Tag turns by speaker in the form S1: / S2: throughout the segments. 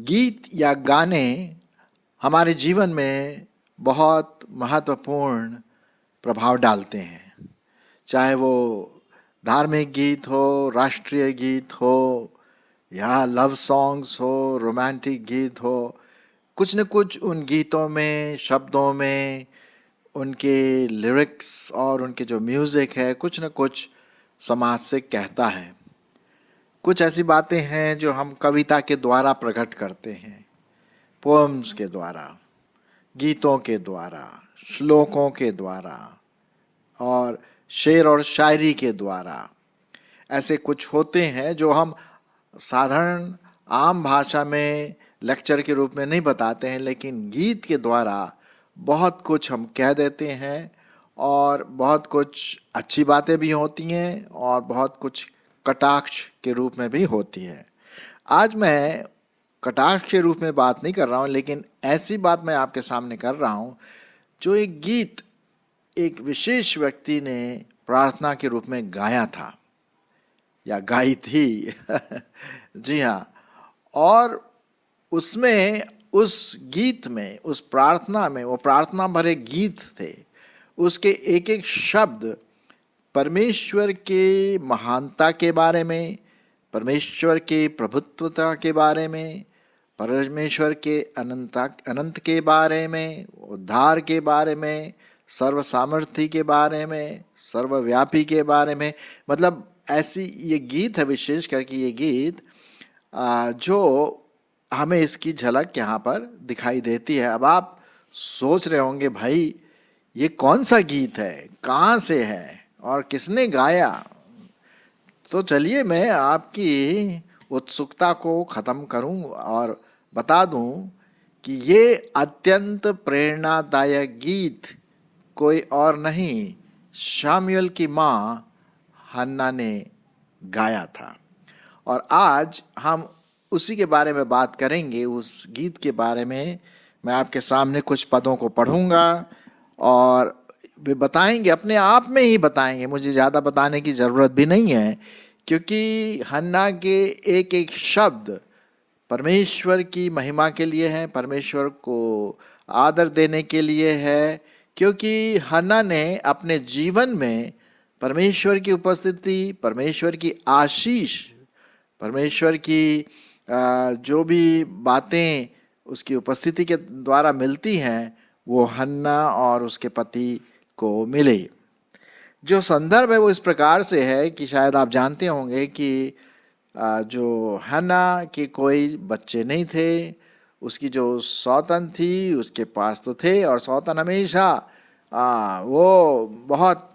S1: गीत या गाने हमारे जीवन में बहुत महत्वपूर्ण प्रभाव डालते हैं। चाहे वो धार्मिक गीत हो, राष्ट्रीय गीत हो, या लव सॉन्ग्स हो, रोमांटिक गीत हो, कुछ न कुछ उन गीतों में, शब्दों में, उनके लिरिक्स और उनके जो म्यूज़िक है कुछ न कुछ समाज से कहता है। कुछ ऐसी बातें हैं जो हम कविता के द्वारा प्रकट करते हैं, पोएम्स के द्वारा, गीतों के द्वारा, श्लोकों के द्वारा और शेर और शायरी के द्वारा। ऐसे कुछ होते हैं जो हम साधारण आम भाषा में लेक्चर के रूप में नहीं बताते हैं, लेकिन गीत के द्वारा बहुत कुछ हम कह देते हैं और बहुत कुछ अच्छी बातें भी होती हैं और बहुत कुछ कटाक्ष के रूप में भी होती है। आज मैं कटाक्ष के रूप में बात नहीं कर रहा हूँ, लेकिन ऐसी बात मैं आपके सामने कर रहा हूँ जो एक गीत एक विशेष व्यक्ति ने प्रार्थना के रूप में गाया था या गाई थी जी हाँ। और उसमें, उस गीत में, उस प्रार्थना में, वो प्रार्थना भरे गीत थे, उसके एक एक शब्द परमेश्वर के महानता के बारे में, परमेश्वर के प्रभुत्वता के बारे में, परमेश्वर के अनंत के बारे में, उद्धार के बारे में, सर्व सामर्थ्य के बारे में, सर्वव्यापी के बारे में। मतलब ऐसी ये गीत है, विशेष करके ये गीत जो हमें इसकी झलक यहाँ पर दिखाई देती है। अब आप सोच रहे होंगे, भाई ये कौन सा गीत है, कहाँ से है और किसने गाया? तो चलिए मैं आपकी उत्सुकता को ख़त्म करूं और बता दूं कि ये अत्यंत प्रेरणादायक गीत कोई और नहीं, शामुएल की माँ हन्ना ने गाया था। और आज हम उसी के बारे में बात करेंगे, उस गीत के बारे में। मैं आपके सामने कुछ पदों को पढ़ूंगा और वे बताएंगे, अपने आप में ही बताएंगे, मुझे ज़्यादा बताने की ज़रूरत भी नहीं है, क्योंकि हन्ना के एक एक शब्द परमेश्वर की महिमा के लिए है, परमेश्वर को आदर देने के लिए है। क्योंकि हन्ना ने अपने जीवन में परमेश्वर की उपस्थिति, परमेश्वर की आशीष, परमेश्वर की जो भी बातें उसकी उपस्थिति के द्वारा मिलती हैं, वो हन्ना और उसके पति को मिले। जो संदर्भ है वो इस प्रकार से है कि शायद आप जानते होंगे कि जो हन्ना के कोई बच्चे नहीं थे, उसकी जो सौतन थी उसके पास तो थे, और सौतन हमेशा वो बहुत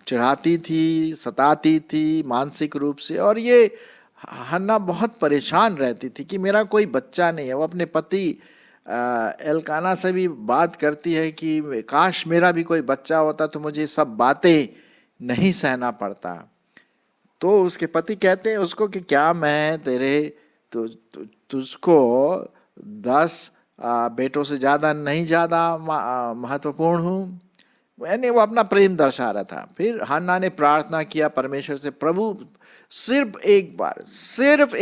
S1: चिढ़ाती थी, सताती थी मानसिक रूप से, और ये हन्ना बहुत परेशान रहती थी कि मेरा कोई बच्चा नहीं है। वो अपने पति एल्काना से भी बात करती है कि काश मेरा भी कोई बच्चा होता तो मुझे सब बातें नहीं सहना पड़ता। तो उसके पति कहते हैं उसको कि क्या मैं तेरे तुझको 10 बेटों से ज़्यादा नहीं, ज़्यादा महत्वपूर्ण हूँ? यानी वो अपना प्रेम दर्शा रहा था। फिर हन्ना ने प्रार्थना किया परमेश्वर से, प्रभु सिर्फ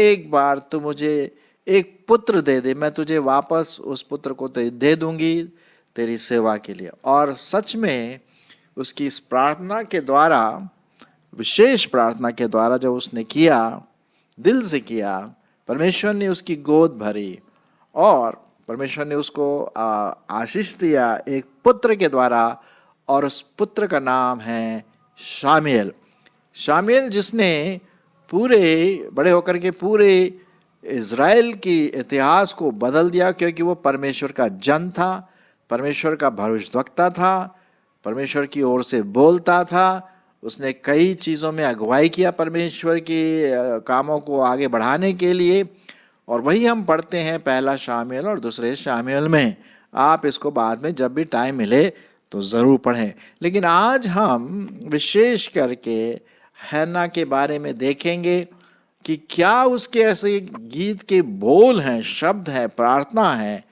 S1: एक बार तू मुझे एक पुत्र दे दे, मैं तुझे वापस उस पुत्र को दे दूंगी तेरी सेवा के लिए। और सच में उसकी इस प्रार्थना के द्वारा, विशेष प्रार्थना के द्वारा जो उसने किया, दिल से किया, परमेश्वर ने उसकी गोद भरी और परमेश्वर ने उसको आशीष दिया एक पुत्र के द्वारा, और उस पुत्र का नाम है शामुएल। शामुएल जिसने पूरे बड़े होकर के पूरे इज़राइल की इतिहास को बदल दिया, क्योंकि वो परमेश्वर का जन था, परमेश्वर का भविष्यद्वक्ता था, परमेश्वर की ओर से बोलता था। उसने कई चीज़ों में अगुवाई किया परमेश्वर के कामों को आगे बढ़ाने के लिए, और वही हम पढ़ते हैं पहला शामुएल और दूसरे शामुएल में। आप इसको बाद में जब भी टाइम मिले तो ज़रूर पढ़ें। लेकिन आज हम विशेष करके हन्ना के बारे में देखेंगे कि क्या उसके ऐसे गीत के बोल हैं, शब्द हैं, प्रार्थना है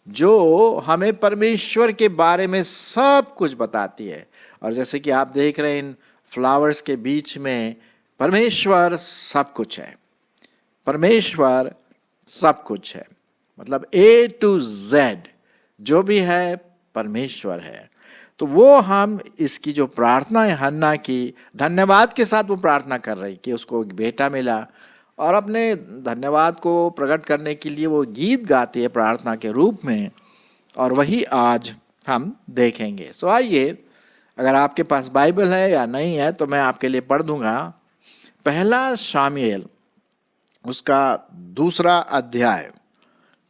S1: जो हमें परमेश्वर के बारे में सब कुछ बताती है। और जैसे कि आप देख रहे हैं इन फ्लावर्स के बीच में, परमेश्वर सब कुछ है, परमेश्वर सब कुछ है। मतलब A to Z जो भी है परमेश्वर है। तो वो हम इसकी जो प्रार्थना है हन्ना की, धन्यवाद के साथ वो प्रार्थना कर रही कि उसको एक बेटा मिला, और अपने धन्यवाद को प्रकट करने के लिए वो गीत गाती है प्रार्थना के रूप में, और वही आज हम देखेंगे। सो आइए, अगर आपके पास बाइबल है या नहीं है तो मैं आपके लिए पढ़ दूंगा। पहला शामुएल उसका 2 अध्याय,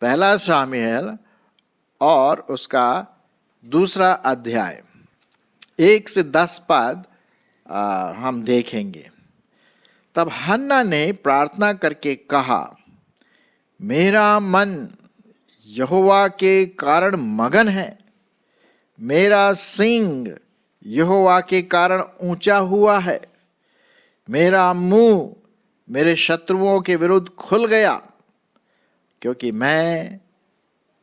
S1: पहला शामुएल और उसका 2 अध्याय 1 से 10 पद हम देखेंगे। तब हन्ना ने प्रार्थना करके कहा, मेरा मन यहोवा के कारण मगन है, मेरा सींग यहोवा के कारण ऊंचा हुआ है, मेरा मुंह मेरे शत्रुओं के विरुद्ध खुल गया, क्योंकि मैं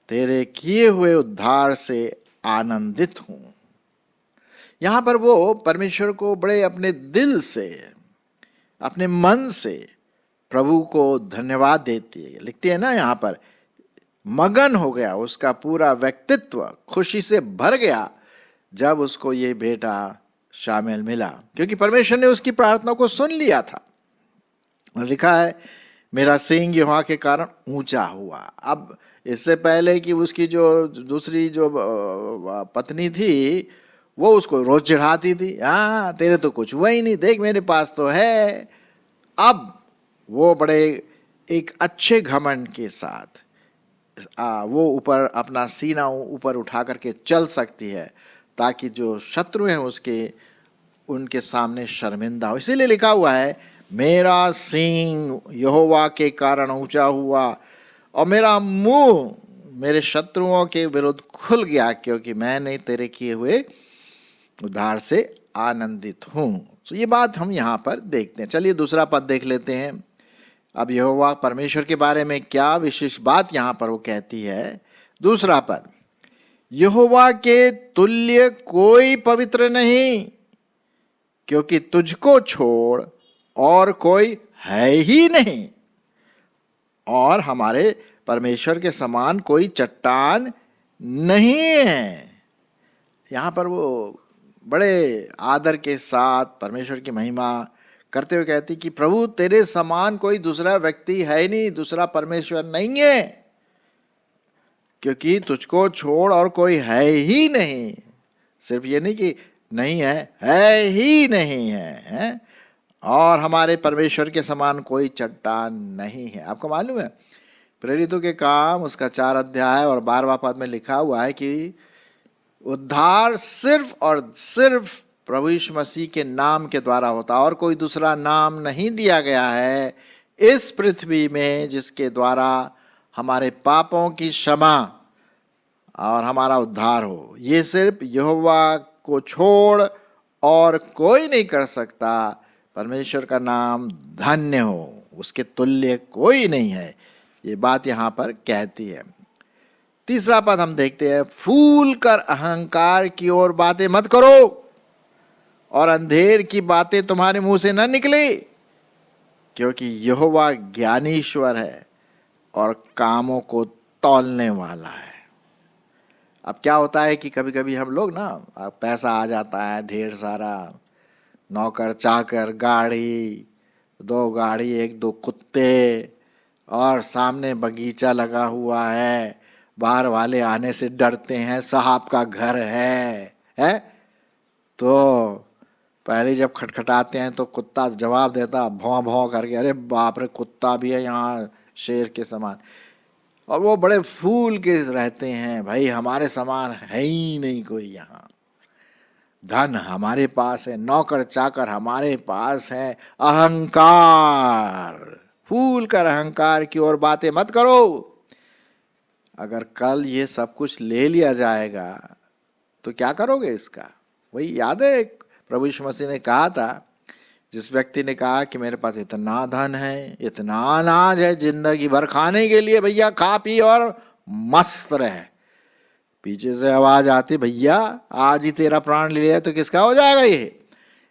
S1: तेरे किए हुए उद्धार से आनंदित हूं। यहां पर वो परमेश्वर को बड़े अपने दिल से, अपने मन से प्रभु को धन्यवाद देती है। लिखती है ना यहां पर, मगन हो गया, उसका पूरा व्यक्तित्व खुशी से भर गया जब उसको ये बेटा शामुएल मिला, क्योंकि परमेश्वर ने उसकी प्रार्थना को सुन लिया था। और लिखा है, मेरा सींग यहोवा के कारण ऊंचा हुआ। अब इससे पहले कि उसकी जो दूसरी जो पत्नी थी वो उसको रोज चिढ़ाती थी, हाँ तेरे तो कुछ हुआ ही नहीं, देख मेरे पास तो है। अब वो बड़े एक अच्छे घमंड के साथ वो ऊपर अपना सीना ऊपर उठा करके चल सकती है, ताकि जो शत्रु हैं उसके उनके सामने शर्मिंदा हो। इसीलिए लिखा हुआ है, मेरा सींग यहोवा के कारण ऊंचा हुआ और मेरा मुंह मेरे शत्रुओं के विरुद्ध खुल गया, क्योंकि मैंने तेरे किए हुए उद्धार से आनंदित हूं। तो ये बात हम यहाँ पर देखते हैं। चलिए 2 पद देख लेते हैं। अब यहोवा परमेश्वर के बारे में क्या विशेष बात यहाँ पर वो कहती है। 2 पद, यहोवा के तुल्य कोई पवित्र नहीं, क्योंकि तुझको छोड़ और कोई है ही नहीं, और हमारे परमेश्वर के समान कोई चट्टान नहीं है। यहाँ पर वो बड़े आदर के साथ परमेश्वर की महिमा करते हुए कहती कि प्रभु तेरे समान कोई दूसरा व्यक्ति है नहीं, दूसरा परमेश्वर नहीं है, क्योंकि तुझको छोड़ और कोई है ही नहीं। सिर्फ ये नहीं कि नहीं है ही नहीं है, और हमारे परमेश्वर के समान कोई चट्टान नहीं है। आपको मालूम है प्रेरितों के काम उसका 4 अध्याय और 12वां पद में लिखा हुआ है कि उद्धार सिर्फ और सिर्फ प्रभु यीशु मसीह के नाम के द्वारा होता, और कोई दूसरा नाम नहीं दिया गया है इस पृथ्वी में जिसके द्वारा हमारे पापों की क्षमा और हमारा उद्धार हो। ये सिर्फ यहोवा को छोड़ और कोई नहीं कर सकता। परमेश्वर का नाम धन्य हो, उसके तुल्य कोई नहीं है, ये बात यहाँ पर कहती है। 3 पद हम देखते हैं, फूल कर अहंकार की ओर बातें मत करो, और अंधेर की बातें तुम्हारे मुंह से न निकले, क्योंकि यहोवा ज्ञानीश्वर है और कामों को तौलने वाला है। अब क्या होता है कि कभी कभी हम लोग ना, पैसा आ जाता है ढेर सारा, नौकर चाकर, गाड़ी, 2 गाड़ी, 1-2 कुत्ते, और सामने बगीचा लगा हुआ है, बाहर वाले आने से डरते हैं, साहब का घर है? तो पहले जब खटखटाते हैं तो कुत्ता जवाब देता भौं भौं करके, अरे बाप रे कुत्ता भी है यहाँ, शेर के समान। और वो बड़े फूल के रहते हैं, भाई हमारे समान है ही नहीं कोई यहाँ, धन हमारे पास है, नौकर चाकर हमारे पास है, अहंकार। फूल कर अहंकार की ओर बातें मत करो। अगर कल ये सब कुछ ले लिया जाएगा तो क्या करोगे इसका? वही याद है प्रभु यीशु मसीह ने कहा था, जिस व्यक्ति ने कहा कि मेरे पास इतना धन है, इतना अनाज है, जिंदगी भर खाने के लिए, भैया खा पी और मस्त रहे। पीछे से आवाज आती, भैया आज ही तेरा प्राण ले लिया तो किसका हो जाएगा ये?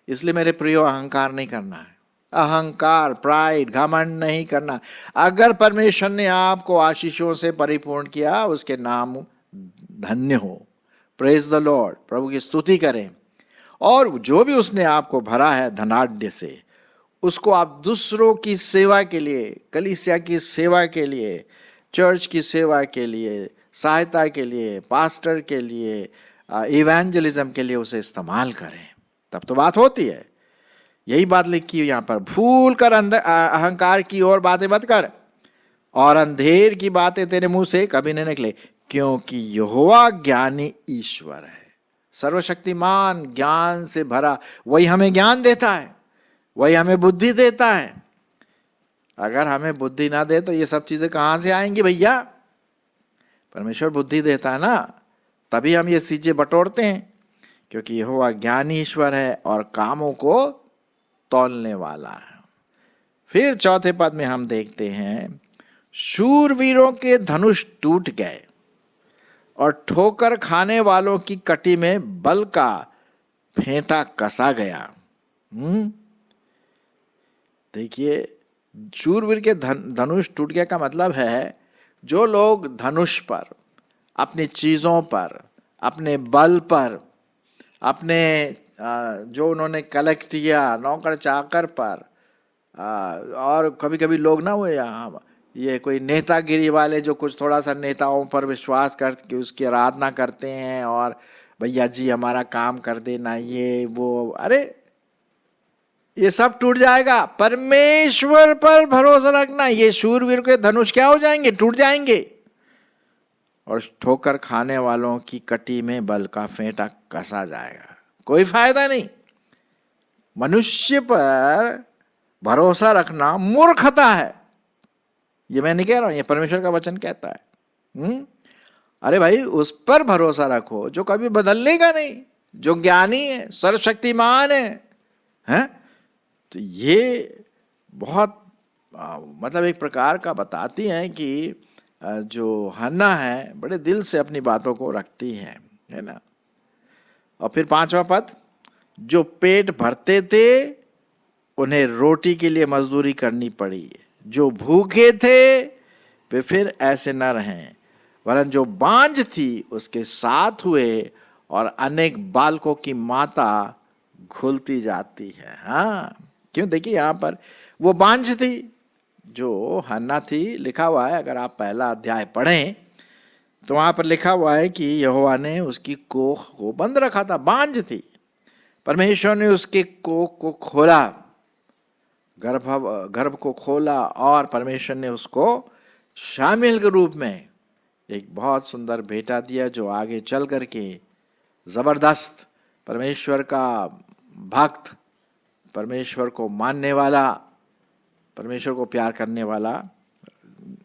S1: इसलिए मेरे प्रियो अहंकार नहीं करना है। अहंकार, प्राइड, घमंड नहीं करना। अगर परमेश्वर ने आपको आशीषों से परिपूर्ण किया, उसके नाम धन्य हो। प्रेज द लॉर्ड, प्रभु की स्तुति करें। और जो भी उसने आपको भरा है धनाढ्य से, उसको आप दूसरों की सेवा के लिए, कलीसिया की सेवा के लिए, चर्च की सेवा के लिए, सहायता के लिए, पास्टर के लिए, इवेंजलिज्म के लिए उसे इस्तेमाल करें, तब तो बात होती है। यही बात लिखी हुई यहां पर, भूल कर अहंकार की और बातें मत कर, और अंधेर की बातें तेरे मुंह से कभी नहीं निकले, क्योंकि यहोवा ज्ञानी ईश्वर है, सर्वशक्तिमान, ज्ञान से भरा। वही हमें ज्ञान देता है, वही हमें बुद्धि देता है। अगर हमें बुद्धि ना दे तो ये सब चीजें कहां से आएंगी भैया? परमेश्वर बुद्धि देता है ना, तभी हम ये चीजें बटोरते हैं, क्योंकि यहोवा ज्ञानी ईश्वर है और कामों को तौलने वाला है। फिर चौथे पद में हम देखते हैं, शूरवीरों के धनुष टूट गए और ठोकर खाने वालों की कटी में बल का फेंटा कसा गया। देखिए, शूरवीर के धनुष टूट गया का मतलब है, जो लोग धनुष पर, अपनी चीजों पर, अपने बल पर, अपने जो उन्होंने कलेक्ट किया नौकर चाकर पर, और कभी कभी लोग ना वो ये कोई नेतागिरी वाले जो कुछ थोड़ा सा नेताओं पर विश्वास करके उसकी आराधना करते हैं, और भैया जी हमारा काम कर देना, ये वो, अरे ये सब टूट जाएगा। परमेश्वर पर भरोसा रखना। ये शूरवीर के धनुष क्या हो जाएंगे? टूट जाएंगे। और ठोकर खाने वालों की कटी में बल का फेंटा कसा जाएगा। कोई फायदा नहीं। मनुष्य पर भरोसा रखना मूर्खता है। ये मैं नहीं कह रहा हूं, ये परमेश्वर का वचन कहता है। अरे भाई, उस पर भरोसा रखो जो कभी बदलने का नहीं, जो ज्ञानी है, सर्वशक्तिमान है? तो ये बहुत मतलब एक प्रकार का बताती हैं कि जो हन्ना है बड़े दिल से अपनी बातों को रखती है ना। और फिर 5वां पद, जो पेट भरते थे उन्हें रोटी के लिए मजदूरी करनी पड़ी, जो भूखे थे वे फिर ऐसे न रहें, वरन जो बांझ थी उसके साथ हुए, और अनेक बालकों की माता घुलती जाती है। हाँ, क्यों? देखिए यहाँ पर वो बांझ थी, जो हन्ना थी, लिखा हुआ है, अगर आप पहला अध्याय पढ़ें तो वहां पर लिखा हुआ है कि यहोवा ने उसकी कोख को बंद रखा था, बांझ थी। परमेश्वर ने उसके कोख को खोला, गर्भ को खोला, और परमेश्वर ने उसको शामिल के रूप में एक बहुत सुंदर बेटा दिया, जो आगे चल करके जबरदस्त परमेश्वर का भक्त, परमेश्वर को मानने वाला, परमेश्वर को प्यार करने वाला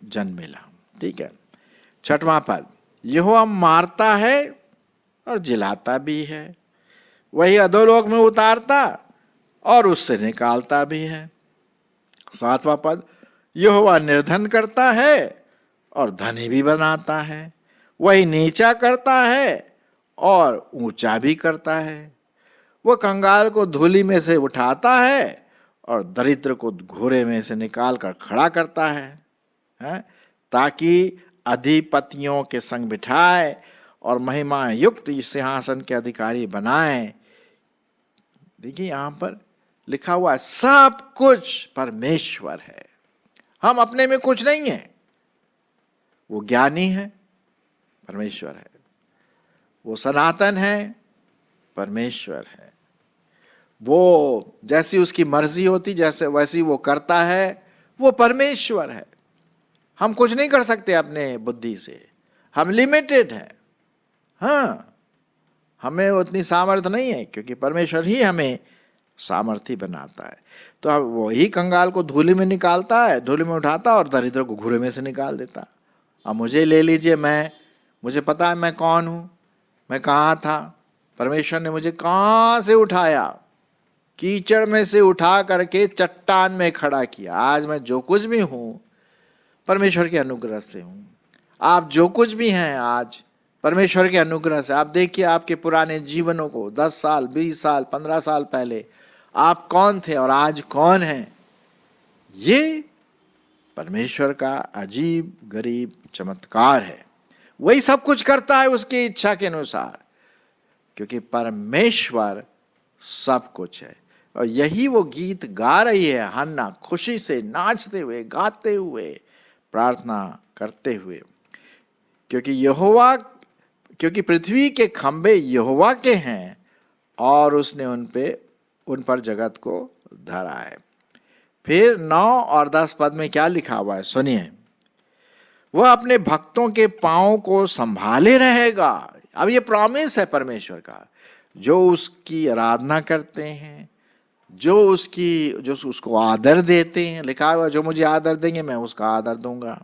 S1: जन्मेला। ठीक है। 6वां पद, यहोवा मारता है और जिलाता भी है, वही अधोलोक में उतारता और उससे निकालता भी है। 7वां पद, यहोवा निर्धन करता है और धनी भी बनाता है, वही नीचा करता है और ऊंचा भी करता है। वो कंगाल को धूलि में से उठाता है और दरिद्र को घोरे में से निकाल कर खड़ा करता है, ताकि अधिपतियों के संग बिठाए और महिमा युक्त सिंहासन के अधिकारी बनाए। देखिए यहां पर लिखा हुआ है, सब कुछ परमेश्वर है, हम अपने में कुछ नहीं है। वो ज्ञानी है, परमेश्वर है। वो सनातन है, परमेश्वर है। वो जैसी उसकी मर्जी होती, जैसे वैसी वो करता है, वो परमेश्वर है। हम कुछ नहीं कर सकते अपने बुद्धि से, हम लिमिटेड हैं। हाँ, हमें उतनी सामर्थ्य नहीं है, क्योंकि परमेश्वर ही हमें सामर्थ्य बनाता है। तो अब वही कंगाल को धूलि में निकालता है, धूलि में उठाता, और दरिद्र को घूरे में से निकाल देता। अब मुझे ले लीजिए, मुझे पता है मैं कौन हूं, मैं कहाँ था। परमेश्वर ने मुझे कहाँ से उठाया, कीचड़ में से उठा करके चट्टान में खड़ा किया। आज मैं जो कुछ भी हूं परमेश्वर के अनुग्रह से हूं। आप जो कुछ भी हैं आज परमेश्वर के अनुग्रह से। आप देखिए आपके पुराने जीवनों को, 10 साल, 20 साल, 15 साल पहले आप कौन थे और आज कौन हैं। ये परमेश्वर का अजीब गरीब चमत्कार है। वही सब कुछ करता है उसकी इच्छा के अनुसार, क्योंकि परमेश्वर सब कुछ है। और यही वो गीत गा रही है हन्ना, खुशी से नाचते हुए, गाते हुए, प्रार्थना करते हुए, क्योंकि पृथ्वी के खंभे यहोवा के हैं और उसने उन पर जगत को धरा है। फिर 9 और 10 पद में क्या लिखा हुआ है, सुनिए। वह अपने भक्तों के पांव को संभाले रहेगा। अब ये प्रॉमिस है परमेश्वर का, जो उसकी आराधना करते हैं, जो उसको आदर देते हैं। लिखा हुआ, जो मुझे आदर देंगे मैं उसका आदर दूंगा।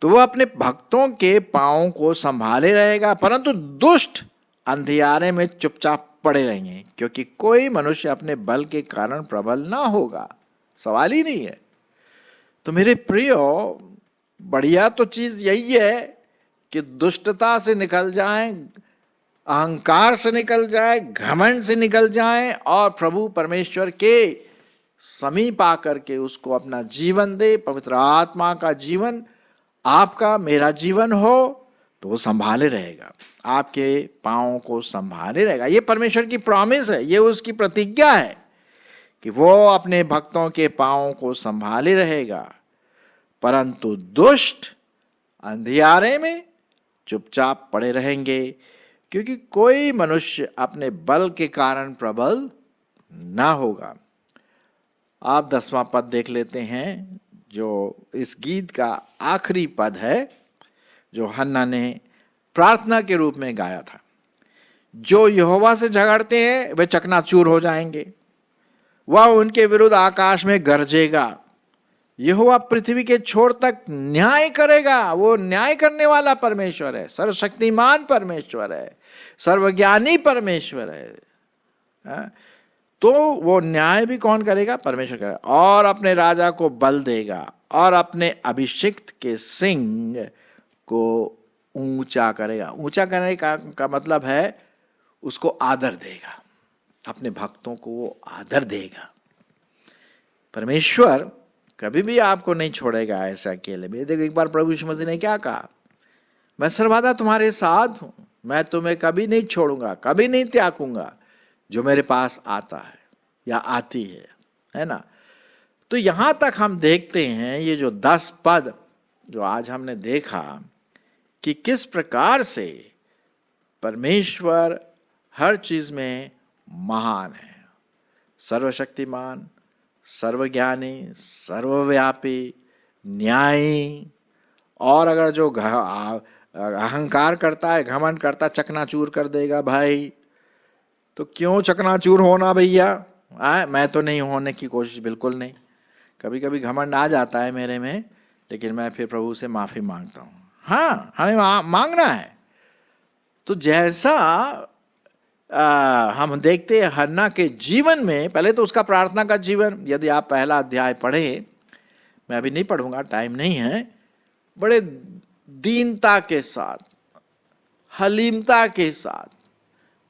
S1: तो वह अपने भक्तों के पांव को संभाले रहेगा, परंतु दुष्ट अंधियारे में चुपचाप पड़े रहेंगे, क्योंकि कोई मनुष्य अपने बल के कारण प्रबल ना होगा। सवाल ही नहीं है। तो मेरे प्रियो, बढ़िया तो चीज यही है कि दुष्टता से निकल जाएं, अहंकार से निकल जाए, घमंड से निकल जाए और प्रभु परमेश्वर के समीप आकर के उसको अपना जीवन दे। पवित्र आत्मा का जीवन आपका मेरा जीवन हो तो वो संभाले रहेगा, आपके पांवों को संभाले रहेगा। ये परमेश्वर की प्रॉमिस है, ये उसकी प्रतिज्ञा है कि वो अपने भक्तों के पांवों को संभाले रहेगा, परंतु दुष्ट अंधियारे में चुपचाप पड़े रहेंगे, क्योंकि कोई मनुष्य अपने बल के कारण प्रबल ना होगा। आप 10वां पद देख लेते हैं, जो इस गीत का आखिरी पद है, जो हन्ना ने प्रार्थना के रूप में गाया था। जो यहोवा से झगड़ते हैं वे चकनाचूर हो जाएंगे, वह उनके विरुद्ध आकाश में गरजेगा। यहोवा पृथ्वी के छोर तक न्याय करेगा। वो न्याय करने वाला परमेश्वर है, सर्वशक्तिमान परमेश्वर है, सर्वज्ञानी परमेश्वर है। तो वो न्याय भी कौन करेगा? परमेश्वर करेगा। और अपने राजा को बल देगा और अपने अभिषिक्त के सिंह को ऊंचा करेगा। ऊंचा करने का मतलब है उसको आदर देगा, अपने भक्तों को वो आदर देगा। परमेश्वर कभी भी आपको नहीं छोड़ेगा ऐसा अकेले में। देखो, एक बार प्रभु यीशु मसीह ने क्या कहा, मैं सर्वदा तुम्हारे साथ हूं, मैं तुम्हें कभी नहीं छोड़ूंगा, कभी नहीं त्यागूंगा। जो मेरे पास आता है या आती है ना। तो यहां तक हम देखते हैं, ये जो 10 पद जो आज हमने देखा कि किस प्रकार से परमेश्वर हर चीज में महान है, सर्वशक्तिमान, सर्वज्ञानी, सर्वव्यापी, न्यायी। और अगर जो अहंकार करता है, घमंड करता है, चकनाचूर कर देगा भाई। तो क्यों चकनाचूर होना भैया? मैं तो नहीं होने की कोशिश, बिल्कुल नहीं। कभी कभी घमंड आ जाता है मेरे में, लेकिन मैं फिर प्रभु से माफी मांगता हूँ। हाँ, हमें मांगना है। तो जैसा हम देखते हैं हन्ना के जीवन में, पहले तो उसका प्रार्थना का जीवन, यदि आप पहला अध्याय पढ़े, मैं अभी नहीं पढ़ूंगा, टाइम नहीं है, बड़े दीनता के साथ, हलीमता के साथ,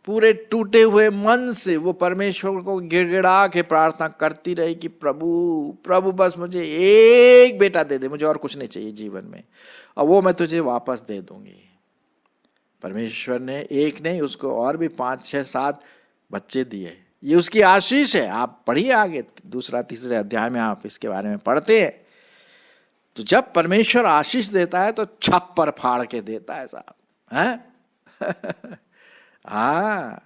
S1: पूरे टूटे हुए मन से वो परमेश्वर को गिड़गिड़ा के प्रार्थना करती रही कि प्रभु बस मुझे एक बेटा दे दे, मुझे और कुछ नहीं चाहिए जीवन में, और वो मैं तुझे वापस दे दूंगी। परमेश्वर ने एक नहीं, उसको और भी 5, 6, 7 बच्चे दिए। ये उसकी आशीष है। आप पढ़िए आगे 2, 3 अध्याय में आप इसके बारे में पढ़ते हैं। तो जब परमेश्वर आशीष देता है तो छप्पर फाड़ के देता है साहब, हैं? हाँ,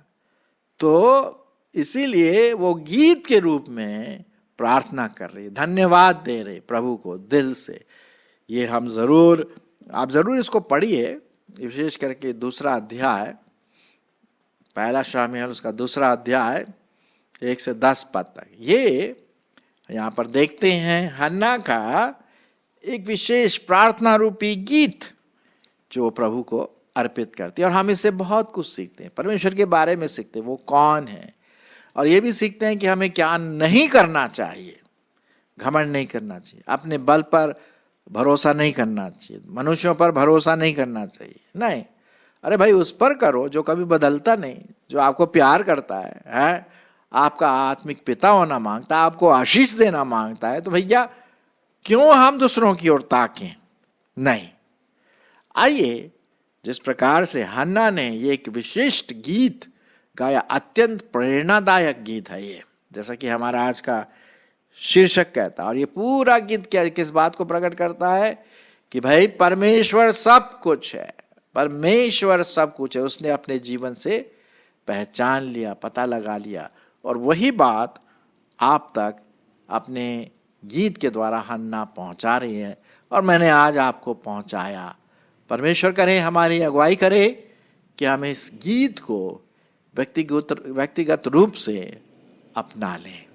S1: तो इसीलिए वो गीत के रूप में प्रार्थना कर रही, धन्यवाद दे रहे प्रभु को दिल से। ये आप जरूर इसको पढ़िए, विशेष करके 2 अध्याय, पहला शामिल उसका 2 अध्याय 1 से 10 पद तक। ये यहाँ पर देखते हैं हन्ना का एक विशेष प्रार्थना रूपी गीत जो प्रभु को अर्पित करती है। और हम इससे बहुत कुछ सीखते हैं, परमेश्वर के बारे में सीखते हैं, वो कौन है, और ये भी सीखते हैं कि हमें क्या नहीं करना चाहिए। घमंड नहीं करना चाहिए, अपने बल पर भरोसा नहीं करना चाहिए, मनुष्यों पर भरोसा नहीं करना चाहिए। नहीं, अरे भाई उस पर करो जो कभी बदलता नहीं, जो आपको प्यार करता है? आपका आत्मिक पिता होना मांगता है, आपको आशीष देना मांगता है, तो भैया क्यों हम दूसरों की ओर ताकें? नहीं। आइए, जिस प्रकार से हन्ना ने ये एक विशिष्ट गीत गाया, अत्यंत प्रेरणादायक गीत है ये, जैसा कि हमारा आज का शीर्षक कहता है। और ये पूरा गीत क्या किस बात को प्रकट करता है कि भाई परमेश्वर सब कुछ है, परमेश्वर सब कुछ है। उसने अपने जीवन से पहचान लिया, पता लगा लिया, और वही बात आप तक अपने गीत के द्वारा हन्ना पहुंचा रही है, और मैंने आज आपको पहुंचाया। परमेश्वर करे, हमारी अगुवाई करे कि हम इस गीत को व्यक्तिगत रूप से अपना लें।